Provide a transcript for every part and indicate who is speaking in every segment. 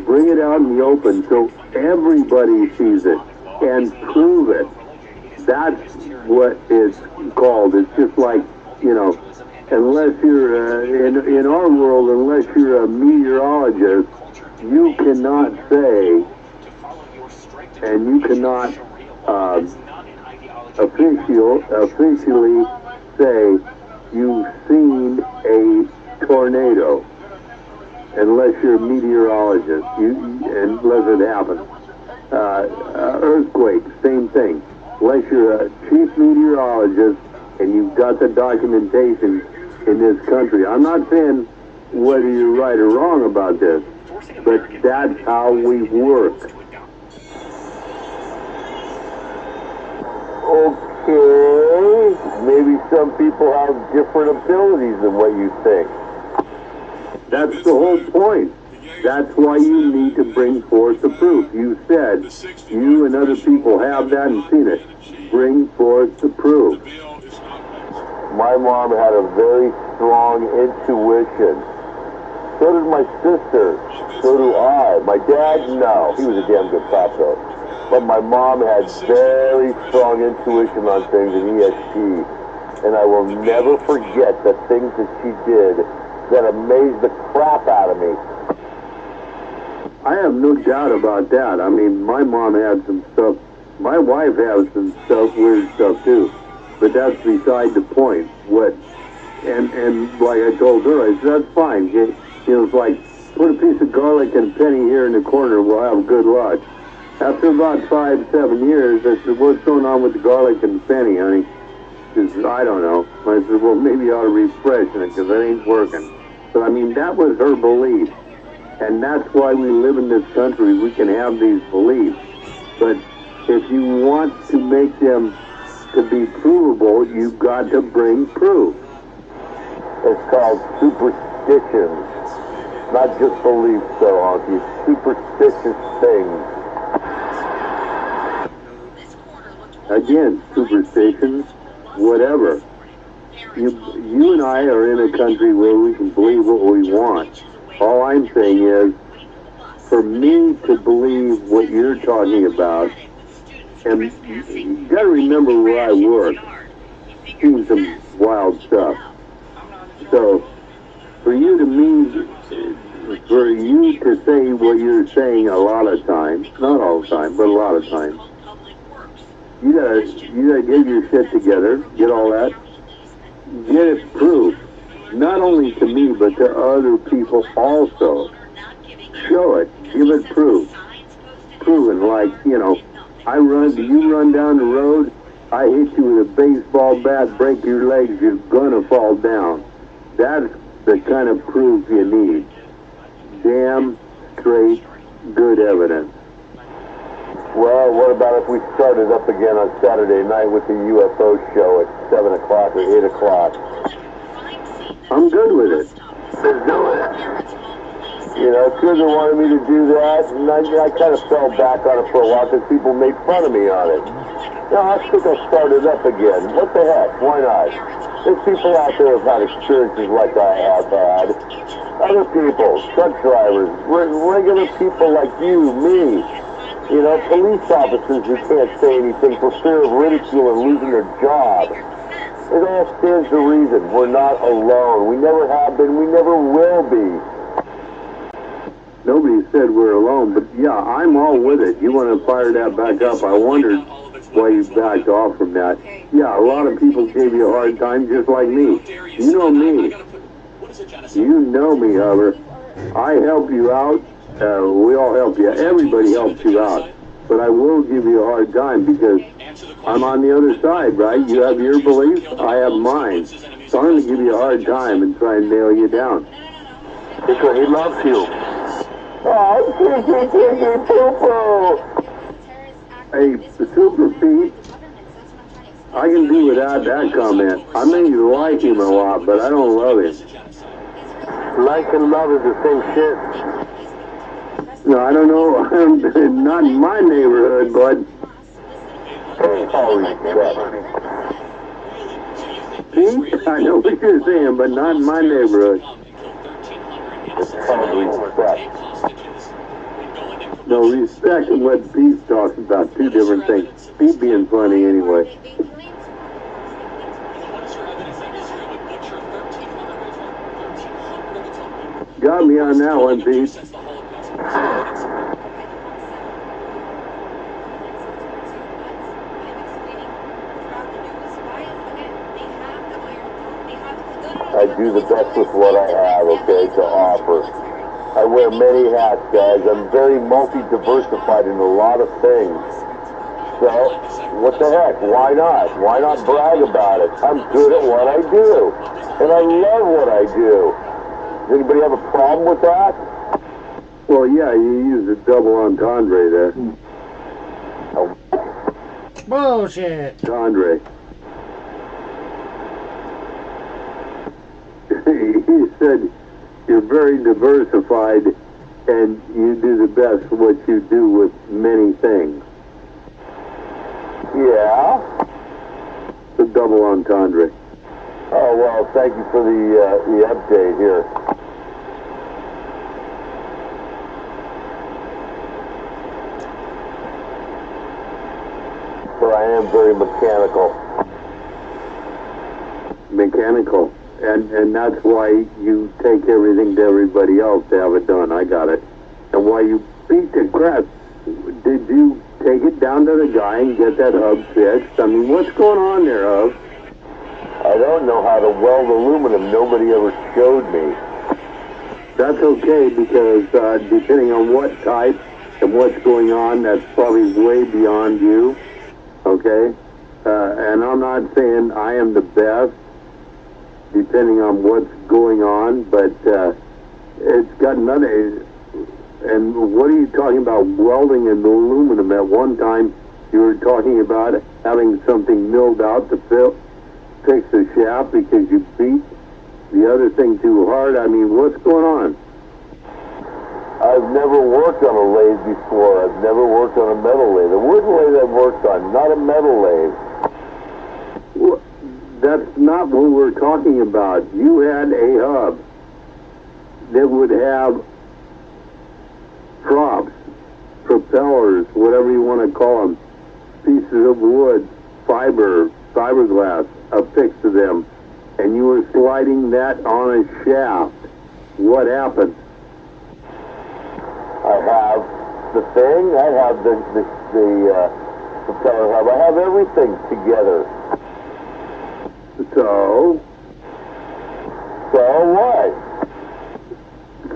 Speaker 1: Bring it out in the open so everybody sees it and prove it. That's what it's called. It's just like, unless you're, in our world, unless you're a meteorologist, you cannot say, and you cannot officially say you've seen a tornado, unless you're a meteorologist, unless it happens. Earthquake, same thing. Unless you're a chief meteorologist and you've got the documentation in this country. I'm not saying whether you're right or wrong about this, but that's how we work.
Speaker 2: Okay, maybe some people have different abilities than what you think.
Speaker 1: That's the whole point. That's why you need to bring forth the proof. You said you and other people have that and seen it. Bring forth the proof.
Speaker 2: My mom had a very strong intuition. So did my sister. So do I. My dad, no. He was a damn good cop, though. But my mom had very strong intuition on things in ESP. And I will never forget the things that she did that amazed the crap out of me.
Speaker 1: I have no doubt about that. I mean, my mom had some stuff. My wife has some stuff, weird stuff too. But that's beside the point. And like I told her, I said, that's fine. It's like, put a piece of garlic and a penny here in the corner, we'll have good luck. After about 5-7 years, I said, what's going on with the garlic and the penny, honey? She said, I don't know. I said, well, maybe you ought to refresh it because it ain't working. But I mean, that was her belief. And that's why we live in this country. We can have these beliefs. But if you want to make them to be provable, you've got to bring proof.
Speaker 2: It's called superstitions. Not just beliefs, though, Honky. Superstitious things.
Speaker 1: Again, superstitions, whatever. You and I are in a country where we can believe what we want. All I'm saying is, for me to believe what you're talking about, and you got to remember where I work, seen some wild stuff. So, for you to say what you're saying a lot of times, not all the time, but a lot of times, you gotta get your shit together, get all that, get it proved. Not only to me, but to other people also. Show it. Give it proof. Proven, like, you run down the road, I hit you with a baseball bat, break your legs, you're gonna fall down. That's the kind of proof you need. Damn straight, good evidence.
Speaker 2: Well, what about if we started up again on Saturday night with the UFO show at 7 o'clock or 8 o'clock?
Speaker 1: I'm good with it.
Speaker 2: Let's do it. Susan wanted me to do that, and I kind of fell back on it for a while because people made fun of me on it. I think I'll start it up again. What the heck? Why not? There's people out there who've had experiences like I have had. Other people, truck drivers, regular people like you, me. Police officers who can't say anything for fear of ridicule and losing their job. It all stands to reason. We're not alone. We never have been. We never will be.
Speaker 1: Nobody said we're alone, but yeah, I'm all with it. You want to fire that back up. I wondered why you backed off from that. Yeah, a lot of people gave you a hard time, just like me. You know me. You know me, Hover. I help you out. We all help you. Everybody helps you out. But I will give you a hard time because I'm on the other side, right? You have your beliefs, I have mine. So I'm going to give you a hard time and try and nail you down.
Speaker 2: Because he loves you. Oh, poo-poo.
Speaker 1: Hey, the Super Pete, I can do without that comment. I may like him a lot, but I don't love him.
Speaker 2: Like and love is the same shit.
Speaker 1: No, I don't know. Not in my neighborhood, bud. See? I know what you're saying, but not in my neighborhood.
Speaker 2: It's called respect.
Speaker 1: No, respect and what Pete's talking about, two different things. Pete being funny anyway. Got me on that one, Pete.
Speaker 2: I do the best with what I have, okay, to offer. I wear many hats, guys. I'm very multi-diversified in a lot of things. So, what the heck? Why not? Why not brag about it? I'm good at what I do. And I love what I do. Does anybody have a problem with that?
Speaker 1: Well, yeah, you use a double entendre there.
Speaker 3: Bullshit.
Speaker 1: Entendre. He said you're very diversified and you do the best what you do with many things.
Speaker 2: Yeah.
Speaker 1: The double entendre.
Speaker 2: Oh, well, thank you for the update here. But I am very mechanical.
Speaker 1: Mechanical. And that's why you take everything to everybody else to have it done. I got it. And why you beat the crap. Did you take it down to the guy and get that hub fixed? I mean, what's going on there, Hub?
Speaker 2: I don't know how to weld aluminum. Nobody ever showed me.
Speaker 1: That's okay, because depending on what type and what's going on, that's probably way beyond you. Okay? And I'm not saying I am the best, depending on what's going on, but it's got another. And what are you talking about, welding and aluminum? At one time, you were talking about having something milled out to fix the shaft because you beat the other thing too hard. I mean, what's going on?
Speaker 2: I've never worked on a lathe before. I've never worked on a metal lathe. A wood lathe I've worked on, not a metal lathe.
Speaker 1: Well, that's not what we're talking about. You had a hub that would have props, propellers, whatever you want to call them, pieces of wood, fiberglass affixed to them, and you were sliding that on a shaft. What happened?
Speaker 2: I have the thing, I have the propeller hub, I have everything together.
Speaker 1: So
Speaker 2: what?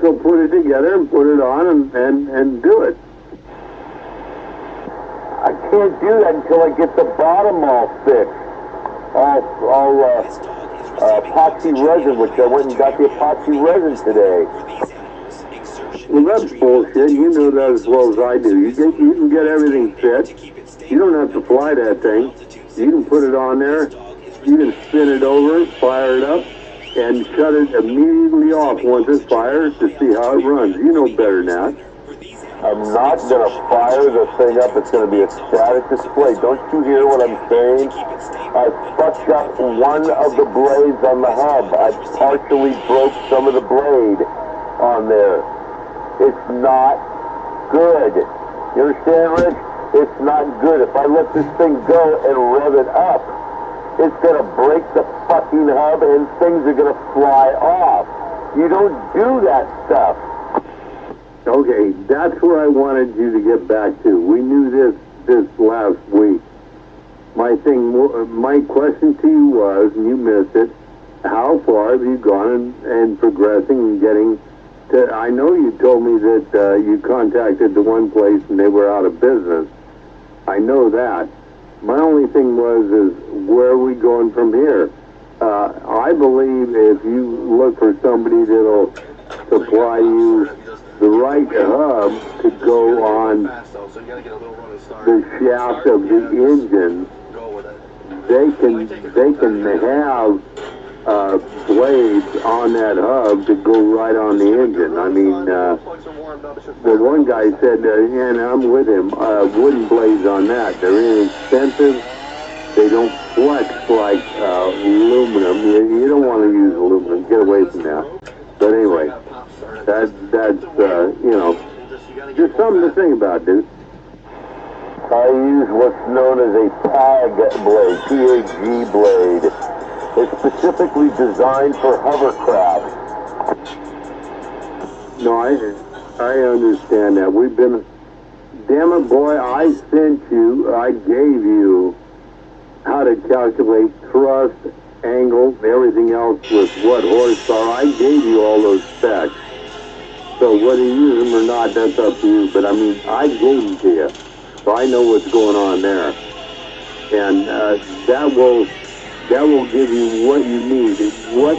Speaker 1: So put it together and put it on and do it.
Speaker 2: I can't do that until I get the bottom all fixed. All epoxy resin, which I went and got the epoxy resin today.
Speaker 1: Well, that's bullshit. You know that as well as I do. You can get everything fit. You don't have to fly that thing. You can put it on there. You can spin it over, fire it up, and shut it immediately off once it fires to see how it runs. You know better than that.
Speaker 2: I'm not going to fire the thing up. It's going to be a static display. Don't you hear what I'm saying? I fucked up one of the blades on the hub. I partially broke some of the blade on there. It's not good. You understand, Rich? It's not good. If I let this thing go and rev it up, it's going to break the fucking hub and things are going to fly off. You don't do that stuff.
Speaker 1: Okay, that's where I wanted you to get back to. We knew this last week. My question to you was, and you missed it, how far have you gone in progressing and getting to, I know you told me that you contacted the one place and they were out of business. I know that. My only thing is where are we going from here? I believe if you look for somebody that'll supply you the right hub to go on the shaft of the engine, they can have blades on that hub to go right on the engine. I mean, the one guy said, and I'm with him, wooden blades on that. They're inexpensive. They don't flex like aluminum. You don't want to use aluminum. Get away from that. But anyway, that's you know, Just something to think about, dude.
Speaker 2: I use what's known as a PAG blade, P-A-G blade. It's specifically designed for hovercraft.
Speaker 1: No, I understand that. We've been... Damn it, boy, I gave you how to calculate thrust, angle, everything else with what horsepower. I gave you all those specs. So whether you use them or not, that's up to you. But I mean, I gave them to you. So I know what's going on there. And that will give you what you need. What